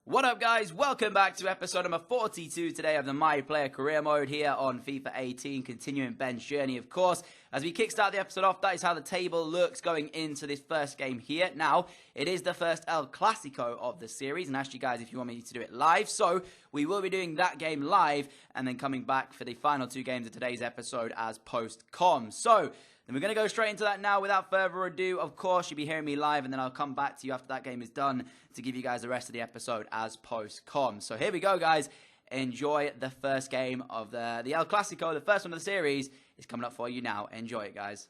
What up, guys? Welcome back to episode number 42 today of the My Player Career Mode here on FIFA 18, continuing Ben's journey, of course. As we kickstart the episode off, that is how the table looks going into this first game here. Now, it is the first El Clasico of the series, and asked you guys if you want me to do it live. So, we will be doing that game live, and then coming back for the final two games of today's episode as post-com. So, then we're going to go straight into that now without further ado. Of course, you'll be hearing me live, and then I'll come back to you after that game is done to give you guys the rest of the episode as post-com. So here we go, guys. Enjoy the first game of the El Clasico. The first one of the series is coming up for you now. Enjoy it, guys.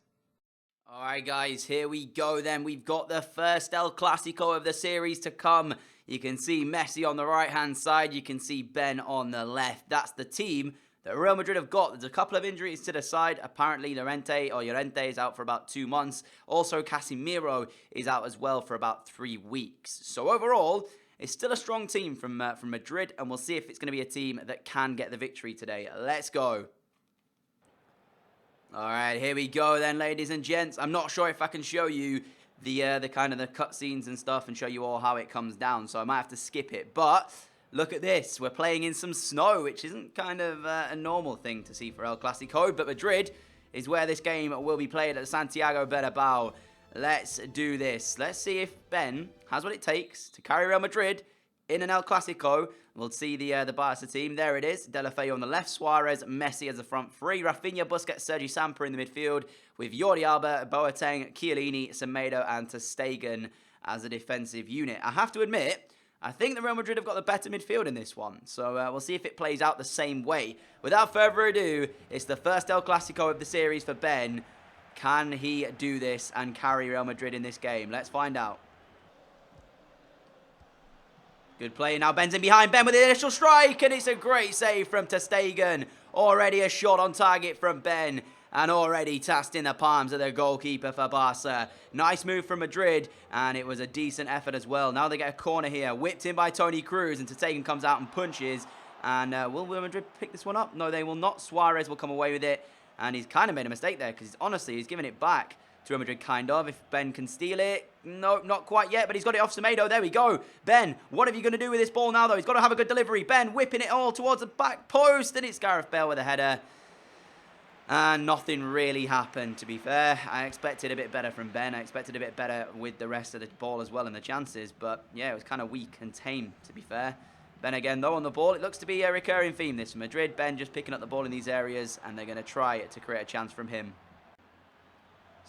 All right, guys, here we go then. We've got the first El Clasico of the series to come. You can see Messi on the right-hand side. You can see Ben on the left. That's the team that Real Madrid have got. There's a couple of injuries to the side. Apparently, Llorente is out for about 2 months. Also, Casemiro is out as well for about 3 weeks. So overall, it's still a strong team from Madrid, and we'll see if it's going to be a team that can get the victory today. Let's go. All right, here we go then, ladies and gents. I'm not sure if I can show you the kind of the cutscenes and stuff and show you all how it comes down, so I might have to skip it, but look at this. We're playing in some snow, which isn't kind of a normal thing to see for El Clasico. But Madrid is where this game will be played at Santiago Bernabéu. Let's do this. Let's see if Ben has what it takes to carry Real Madrid in an El Clasico. We'll see the Barca team. There it is. Deulofeu on the left. Suarez, Messi as the front three. Rafinha, Busquets, Sergi Samper in the midfield. With Jordi Alba, Boateng, Chiellini, Semedo, and ter Stegen as a defensive unit. I have to admit, I think the Real Madrid have got the better midfield in this one. So we'll see if it plays out the same way. Without further ado, it's the first El Clasico of the series for Ben. Can he do this and carry Real Madrid in this game? Let's find out. Good play. Now Ben's in behind. Ben with the initial strike. And it's a great save from ter Stegen. Already a shot on target from Ben. And already tasked in the palms of the goalkeeper for Barca. Nice move from Madrid, and it was a decent effort as well. Now they get a corner here, whipped in by Toni Kroos, and ter Stegen comes out and punches. And will Madrid pick this one up? No, they will not. Suarez will come away with it, and he's kind of made a mistake there, because honestly, he's giving it back to Real Madrid, kind of. If Ben can steal it, no, not quite yet, but he's got it off Semedo. There we go. Ben, what are you going to do with this ball now, though? He's got to have a good delivery. Ben whipping it all towards the back post, and it's Gareth Bale with a header. And nothing really happened, to be fair. I expected a bit better from Ben. I expected a bit better with the rest of the ball as well and the chances. But, yeah, it was kind of weak and tame, to be fair. Ben again, though, on the ball. It looks to be a recurring theme, this for Madrid. Ben just picking up the ball in these areas, and they're going to try to create a chance from him.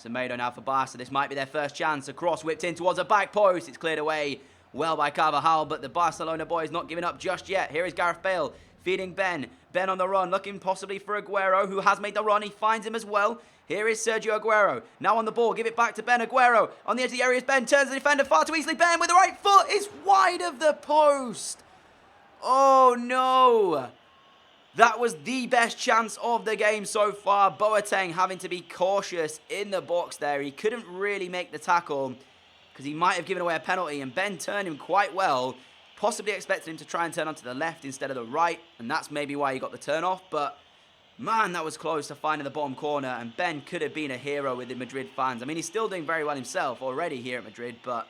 Semedo now for Barca. This might be their first chance. A cross whipped in towards the back post. It's cleared away well by Carvajal, but the Barcelona boy is not giving up just yet. Here is Gareth Bale feeding Ben. Ben on the run, looking possibly for Aguero, who has made the run. He finds him as well. Here is Sergio Aguero. Now on the ball, give it back to Ben. Aguero on the edge of the area is Ben. Turns the defender far too easily. Ben with the right foot is wide of the post. Oh, no. That was the best chance of the game so far. Boateng having to be cautious in the box there. He couldn't really make the tackle because he might have given away a penalty, and Ben turned him quite well. Possibly expected him to try and turn onto the left instead of the right, and that's maybe why he got the turn off. But, man, that was close to finding the bottom corner, and Ben could have been a hero with the Madrid fans. I mean, he's still doing very well himself already here at Madrid, but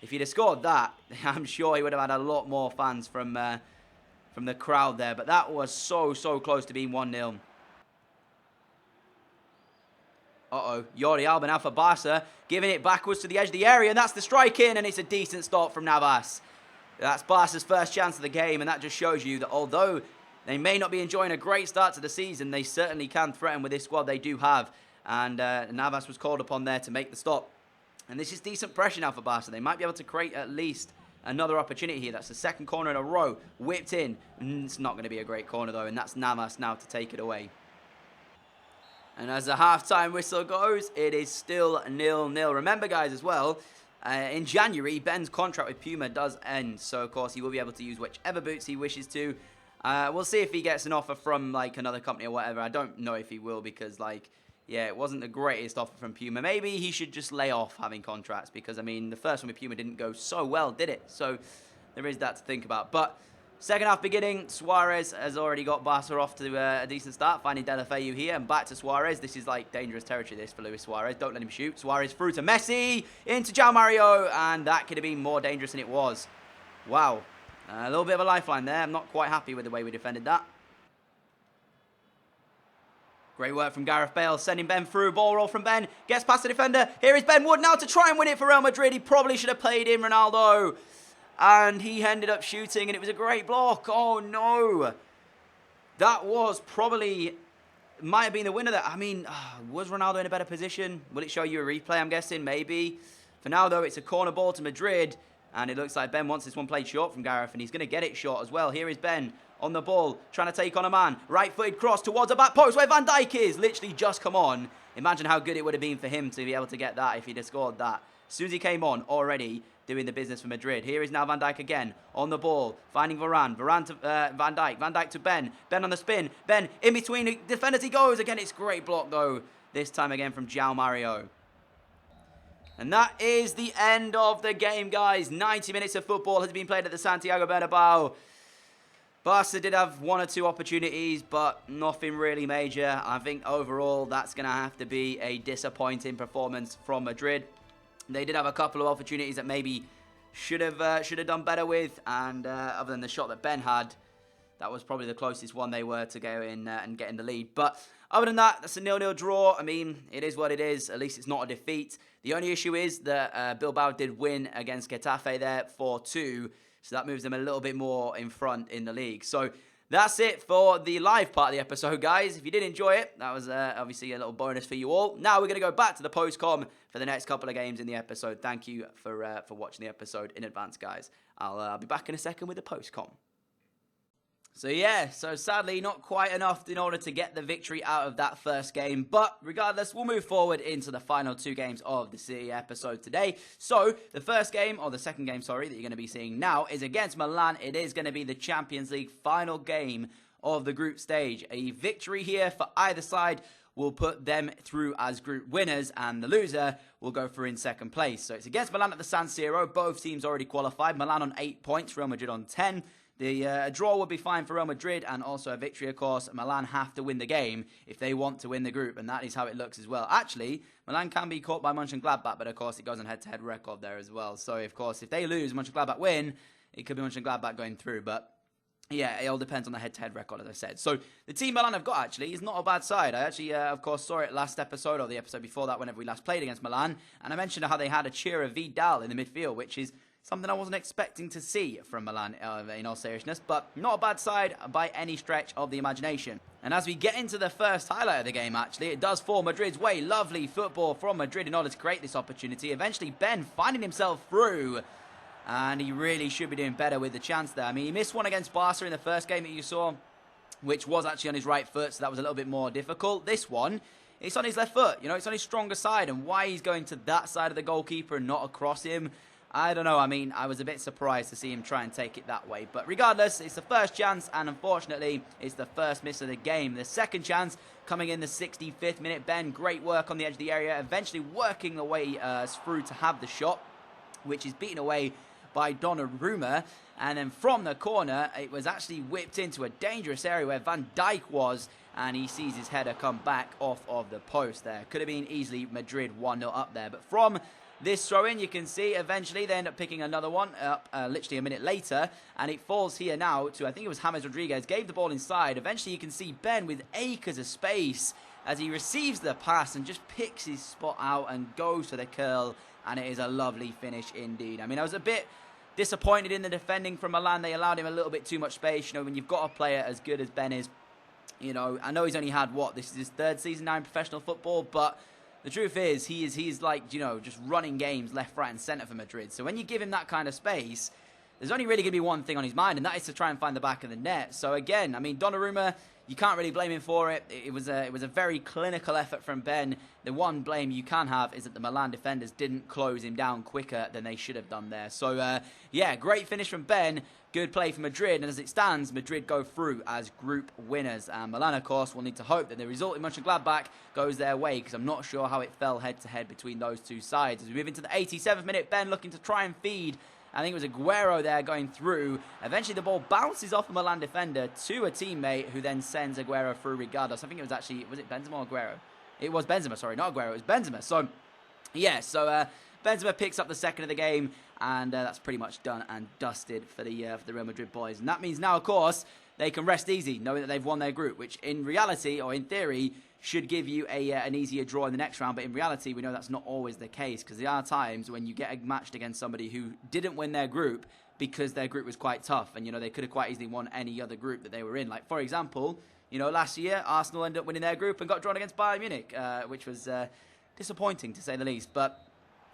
if he'd have scored that, I'm sure he would have had a lot more fans from the crowd there. But that was so close to being 1-0. Uh-oh, Jordi Alba now for Barca, giving it backwards to the edge of the area, and that's the strike in, and it's a decent start from Navas. That's Barca's first chance of the game, and that just shows you that although they may not be enjoying a great start to the season, they certainly can threaten with this squad they do have. And Navas was called upon there to make the stop. And this is decent pressure now for Barca. They might be able to create at least another opportunity here. That's the second corner in a row, whipped in. It's not going to be a great corner, though, and that's Navas now to take it away. And as the half-time whistle goes, it is still 0-0. Remember, guys, as well, in January, Ben's contract with Puma does end. So, of course, he will be able to use whichever boots he wishes to. We'll see if he gets an offer from, like, another company or whatever. I don't know if he will because, like, yeah, it wasn't the greatest offer from Puma. Maybe he should just lay off having contracts because, I mean, the first one with Puma didn't go so well, did it? So, there is that to think about. But second half beginning, Suarez has already got Barca off to a decent start, finding Deulofeu here, and back to Suarez. This is like dangerous territory, this, for Luis Suarez. Don't let him shoot. Suarez through to Messi, into João Mario, and that could have been more dangerous than it was. Wow. A little bit of a lifeline there. I'm not quite happy with the way we defended that. Great work from Gareth Bale, sending Ben through. Ball roll from Ben. Gets past the defender. Here is Ben Wood now to try and win it for Real Madrid. He probably should have played in Ronaldo. And he ended up shooting, and it was a great block. Oh, no. That was probably... might have been the winner there. I mean, was Ronaldo in a better position? Will it show you a replay, I'm guessing? Maybe. For now, though, it's a corner ball to Madrid. And it looks like Ben wants this one played short from Gareth, and he's going to get it short as well. Here is Ben on the ball, trying to take on a man. Right-footed cross towards the back post where Van Dijk is. Literally just come on. Imagine how good it would have been for him to be able to get that if he'd have scored that. As soon as he came on, already doing the business for Madrid. Here is now Van Dijk again on the ball, finding Varane. Varane to Van Dijk. Van Dijk to Ben. Ben on the spin. Ben in between the defenders he goes. Again, it's great block though. This time again from João Mario. And that is the end of the game, guys. 90 minutes of football has been played at the Santiago Bernabéu. Barca did have one or two opportunities, but nothing really major. I think overall that's going to have to be a disappointing performance from Madrid. They did have a couple of opportunities that maybe should have done better with, and other than the shot that Ben had, that was probably the closest one they were to go in and get in the lead. But other than that, that's a 0-0 draw. I mean, it is what it is. At least it's not a defeat. The only issue is that Bilbao did win against Getafe there 4-2, so that moves them a little bit more in front in the league. So that's it for the live part of the episode, guys. If you did enjoy it, that was obviously a little bonus for you all. Now we're going to go back to the post-com for the next couple of games in the episode. Thank you for watching the episode in advance, guys. I'll be back in a second with the post-com. So yeah, so sadly not quite enough in order to get the victory out of that first game. But regardless, we'll move forward into the final two games of the City episode today. So the first game, or the second game, sorry, that you're going to be seeing now is against Milan. It is going to be the Champions League final game of the group stage. A victory here for either side will put them through as group winners, and the loser will go through in second place. So it's against Milan at the San Siro. Both teams already qualified. Milan on 8 points, Real Madrid on 10. The draw would be fine for Real Madrid, and also a victory, of course. Milan have to win the game if they want to win the group, and that is how it looks as well. Actually, Milan can be caught by Mönchengladbach, but of course it goes on head-to-head record there as well. So, of course, if they lose, Mönchengladbach win, it could be Mönchengladbach going through, but yeah, it all depends on the head-to-head record, as I said. So, the team Milan have got, actually, is not a bad side. I actually, of course, saw it last episode, or the episode before that, whenever we last played against Milan, and I mentioned how they had a Chira Vidal in the midfield, which is something I wasn't expecting to see from Milan, in all seriousness, but not a bad side by any stretch of the imagination. And as we get into the first highlight of the game, actually, it does fall Madrid's way. Lovely football from Madrid in order to create this opportunity. Eventually, Ben finding himself through, and he really should be doing better with the chance there. I mean, he missed one against Barca in the first game that you saw, which was actually on his right foot, so that was a little bit more difficult. This one, it's on his left foot. You know, it's on his stronger side, and why he's going to that side of the goalkeeper and not across him, I don't know. I mean, I was a bit surprised to see him try and take it that way. But regardless, it's the first chance, and unfortunately, it's the first miss of the game. The second chance coming in the 65th minute. Ben, great work on the edge of the area, eventually working the way through to have the shot, which is beaten away by Donnarumma. And then from the corner, it was actually whipped into a dangerous area where Van Dijk was, and he sees his header come back off of the post there. Could have been easily Madrid 1-0 up there. But from this throw-in, you can see eventually they end up picking another one up literally a minute later, and it falls here now to, I think it was James Rodriguez, gave the ball inside. Eventually you can see Ben with acres of space as he receives the pass and just picks his spot out and goes for the curl, and it is a lovely finish indeed. I mean, I was a bit disappointed in the defending from Milan. They allowed him a little bit too much space. You know, when you've got a player as good as Ben is, you know, I know he's only had, this is his third season now in professional football, but the truth is, he's like, you know, just running games left, right, and centre for Madrid. So when you give him that kind of space, there's only really going to be one thing on his mind, and that is to try and find the back of the net. So again, I mean, Donnarumma, you can't really blame him for it. It was a very clinical effort from Ben. The one blame you can have is that the Milan defenders didn't close him down quicker than they should have done there. So yeah, great finish from Ben. Good play for Madrid, and as it stands, Madrid go through as group winners. And Milan, of course, will need to hope that the result in Mönchengladbach goes their way, because I'm not sure how it fell head-to-head between those two sides. As we move into the 87th minute, Ben looking to try and feed. I think it was Aguero there going through. Eventually, the ball bounces off a Milan defender to a teammate, who then sends Aguero through regardless. I think it was actually, was it Benzema or Aguero? It was Benzema, sorry, not Aguero, it was Benzema. So, yeah, Benzema picks up the second of the game, And that's pretty much done and dusted for the Real Madrid boys. And that means now, of course, they can rest easy, knowing that they've won their group, which in reality, or in theory, should give you an easier draw in the next round. But in reality, we know that's not always the case, because there are times when you get matched against somebody who didn't win their group because their group was quite tough. And, they could have quite easily won any other group that they were in. Like, for example, last year, Arsenal ended up winning their group and got drawn against Bayern Munich, which was disappointing, to say the least. But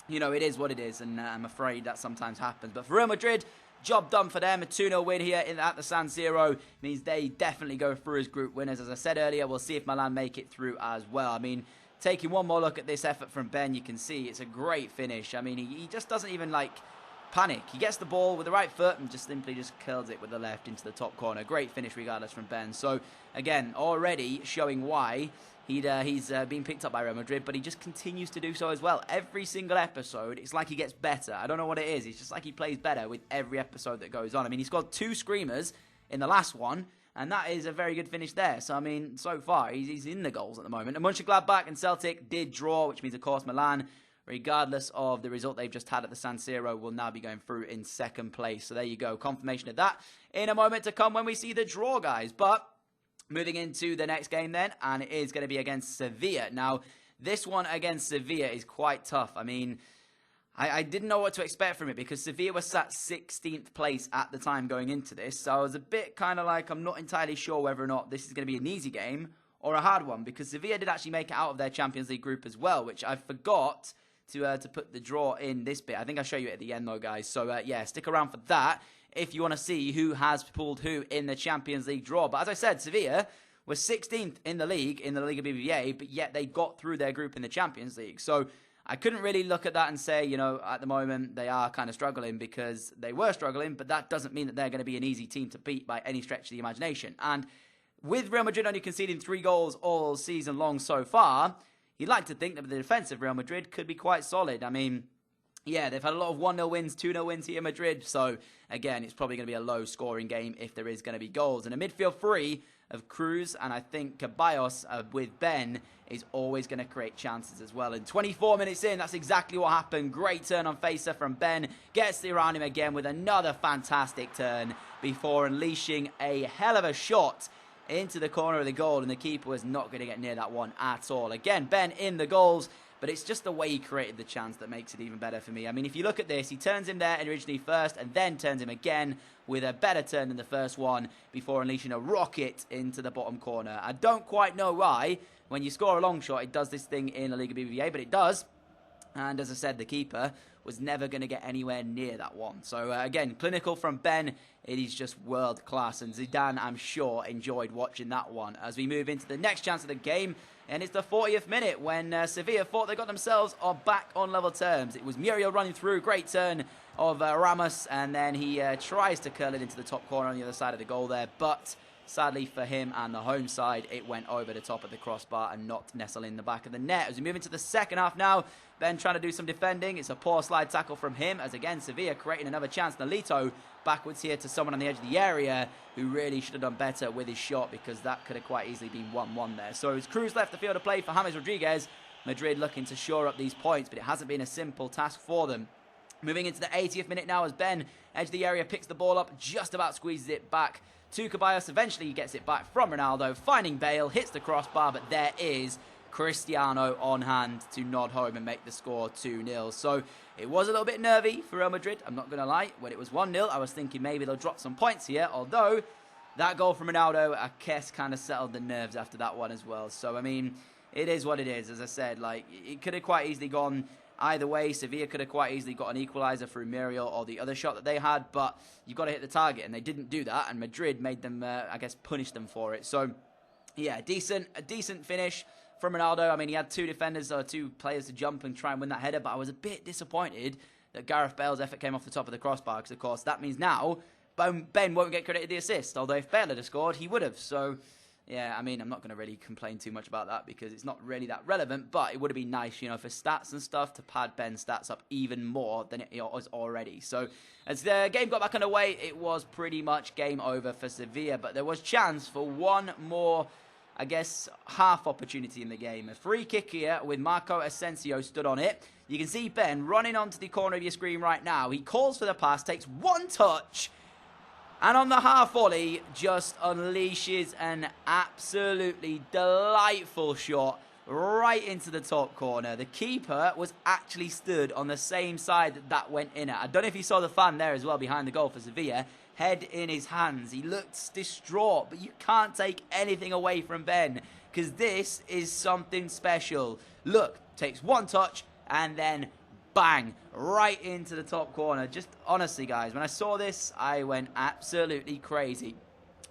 it is what it is, and I'm afraid that sometimes happens. But for Real Madrid, job done for them. A 2-0 win here at the San Siro means they definitely go through as group winners. As I said earlier, we'll see if Milan make it through as well. I mean, taking one more look at this effort from Ben, you can see it's a great finish. I mean, he just doesn't even, panic. He gets the ball with the right foot and just simply curls it with the left into the top corner. Great finish regardless from Ben. So, again, already showing why he's been picked up by Real Madrid, but he just continues to do so as well. Every single episode, it's like he gets better. I don't know what it is. It's just like he plays better with every episode that goes on. I mean, he scored 2 screamers in the last one, and that is a very good finish there. So, I mean, so far, he's in the goals at the moment. And Mönchengladbach and Celtic did draw, which means, of course, Milan, regardless of the result they've just had at the San Siro, will now be going through in second place. So there you go. Confirmation of that in a moment to come when we see the draw, guys. But moving into the next game then, and it is going to be against Sevilla. Now, this one against Sevilla is quite tough. I mean, I didn't know what to expect from it because Sevilla was sat 16th place at the time going into this. So I was a bit kind of like, I'm not entirely sure whether or not this is going to be an easy game or a hard one, because Sevilla did actually make it out of their Champions League group as well, which I forgot to put the draw in this bit. I think I'll show you it at the end though, guys. So yeah, stick around for that if you want to see who has pulled who in the Champions League draw. But as I said, Sevilla was 16th in the Liga BBVA, but yet they got through their group in the Champions League. So I couldn't really look at that and say, at the moment they are kind of struggling, because they were struggling, but that doesn't mean that they're going to be an easy team to beat by any stretch of the imagination. And with Real Madrid only conceding 3 goals all season long so far, you'd like to think that the defense of Real Madrid could be quite solid. I mean, yeah, they've had a lot of 1-0 wins, 2-0 wins here in Madrid. So, again, it's probably going to be a low-scoring game if there is going to be goals. And a midfield 3 of Cruz and I think Ceballos with Ben is always going to create chances as well. And 24 minutes in, that's exactly what happened. Great turn on facer from Ben. Gets around him again with another fantastic turn before unleashing a hell of a shot into the corner of the goal, and the keeper was not going to get near that one at all. Again, Ben in the goals, but it's just the way he created the chance that makes it even better for me. I mean, if you look at this, he turns him there originally first and then turns him again with a better turn than the first one before unleashing a rocket into the bottom corner. I don't quite know why. When you score a long shot, it does this thing in La Liga BBVA, but it does. And as I said, the keeper was never going to get anywhere near that one. So, again, clinical from Ben. It is just world class. And Zidane, I'm sure, enjoyed watching that one. As we move into the next chance of the game. And it's the 40th minute when Sevilla thought they got themselves back on level terms. It was Muriel running through. Great turn of Ramos. And then he tries to curl it into the top corner on the other side of the goal there. But sadly for him and the home side, it went over the top of the crossbar and not nestle in the back of the net. As we move into the second half now, Ben trying to do some defending. It's a poor slide tackle from him, as again, Sevilla creating another chance. Nolito backwards here to someone on the edge of the area who really should have done better with his shot, because that could have quite easily been 1-1 there. So as Cruz left the field to play for James Rodriguez, Madrid looking to shore up these points, but it hasn't been a simple task for them. Moving into the 80th minute now as Ben, edge of the area, picks the ball up, just about squeezes it back to Ceballos. Eventually he gets it back from Ronaldo, finding Bale, hits the crossbar, but there is Cristiano on hand to nod home and make the score 2-0. So it was a little bit nervy for Real Madrid, I'm not going to lie. When it was 1-0, I was thinking maybe they'll drop some points here, although that goal from Ronaldo, I guess, kind of settled the nerves after that one as well. So, I mean, it is what it is. As I said, like, it could have quite easily gone either way. Sevilla could have quite easily got an equaliser through Muriel or the other shot that they had, but you've got to hit the target, and they didn't do that, and Madrid made them, I guess, punish them for it. So, yeah, a decent finish from Ronaldo. I mean, he had 2 defenders or 2 players to jump and try and win that header, but I was a bit disappointed that Gareth Bale's effort came off the top of the crossbar, because, of course, that means now Ben won't get credited the assist, although if Bale had scored, he would have. So, yeah, I mean, I'm not going to really complain too much about that because it's not really that relevant, but it would have been nice, you know, for stats and stuff to pad Ben's stats up even more than it was already. So, as the game got back underway, it was pretty much game over for Sevilla, but there was chance for one more, I guess, half opportunity in the game. A free kick here with Marco Asensio stood on it. You can see Ben running onto the corner of your screen right now. He calls for the pass, takes one touch, and on the half volley, just unleashes an absolutely delightful shot right into the top corner. The keeper was actually stood on the same side that went in at. I don't know if you saw the fan there as well behind the goal for Sevilla. Head in his hands. He looked distraught, but you can't take anything away from Ben because this is something special. Look, takes one touch and then bang, right into the top corner. Just honestly, guys, when I saw this, I went absolutely crazy.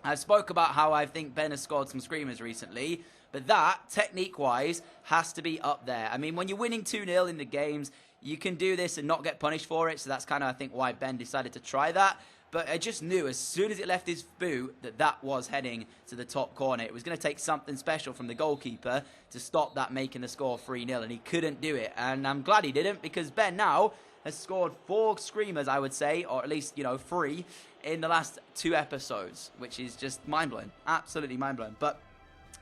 I spoke about how I think Ben has scored some screamers recently, but that, technique-wise, has to be up there. I mean, when you're winning 2-0 in the games, you can do this and not get punished for it, so that's kind of, I think, why Ben decided to try that. But I just knew as soon as it left his boot that was heading to the top corner. It was going to take something special from the goalkeeper to stop that making the score 3-0, and he couldn't do it. And I'm glad he didn't, because Ben now has scored 4 screamers, I would say, or at least, 3 in the last 2 episodes, which is just mind-blowing. Absolutely mind-blowing. But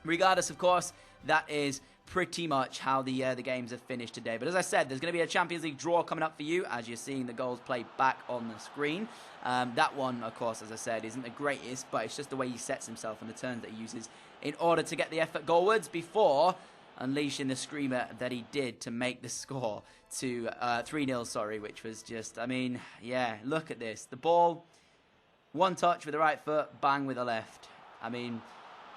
regardless, of course, that is pretty much how the games have finished today. But as I said, there's going to be a Champions League draw coming up for you, as you're seeing the goals played back on the screen. That one, of course, as I said, isn't the greatest, but it's just the way he sets himself and the turns that he uses in order to get the effort goalwards before unleashing the screamer that he did to make the score to 3-0, sorry, which was just, I mean, yeah, look at this. The ball, one touch with the right foot, bang with the left. I mean,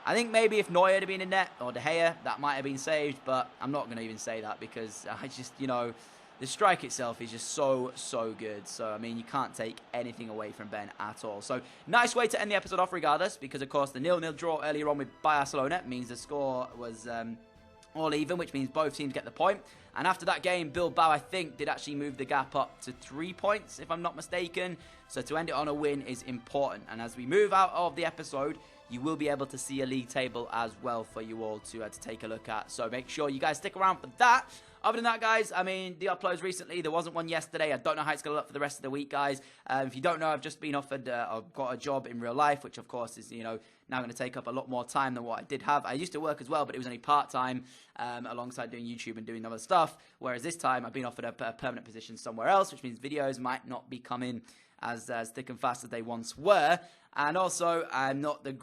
I think maybe if Neuer had been in net, or De Gea, that might have been saved, but I'm not going to even say that because I just, the strike itself is just so, so good. So, I mean, you can't take anything away from Ben at all. So, nice way to end the episode off regardless, because, of course, the 0-0 draw earlier on with Barcelona means the score was all even, which means both teams get the point. And after that game, Bilbao, I think, did actually move the gap up to 3 points, if I'm not mistaken. So, to end it on a win is important. And as we move out of the episode, you will be able to see a league table as well for you all to take a look at. So make sure you guys stick around for that. Other than that, guys, I mean, the uploads recently, there wasn't one yesterday. I don't know how it's going to look for the rest of the week, guys. If you don't know, I've just been offered, I've got a job in real life, which, of course, is, now going to take up a lot more time than what I did have. I used to work as well, but it was only part-time alongside doing YouTube and doing other stuff. Whereas this time, I've been offered a permanent position somewhere else, which means videos might not be coming as thick and fast as they once were. And also, I'm not the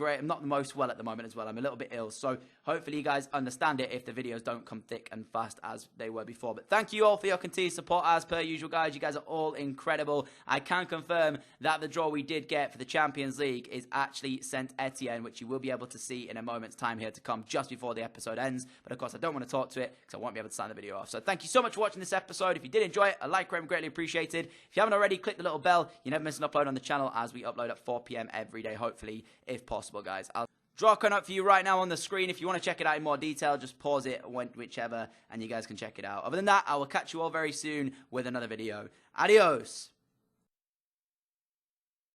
most well at the moment as well. I'm a little bit ill. So hopefully you guys understand it if the videos don't come thick and fast as they were before. But thank you all for your continued support as per usual, guys. You guys are all incredible. I can confirm that the draw we did get for the Champions League is actually Saint Etienne, which you will be able to see in a moment's time here to come just before the episode ends. But of course, I don't want to talk to it because I won't be able to sign the video off. So thank you so much for watching this episode. If you did enjoy it, a like would be greatly appreciated. If you haven't already, click the little bell. You never miss an upload on the channel as we upload at 4 p.m. every day, hopefully, if possible, guys. I'll draw a code up for you right now on the screen. If you want to check it out in more detail, just pause it, whichever, and you guys can check it out. Other than that, I will catch you all very soon with another video. Adios!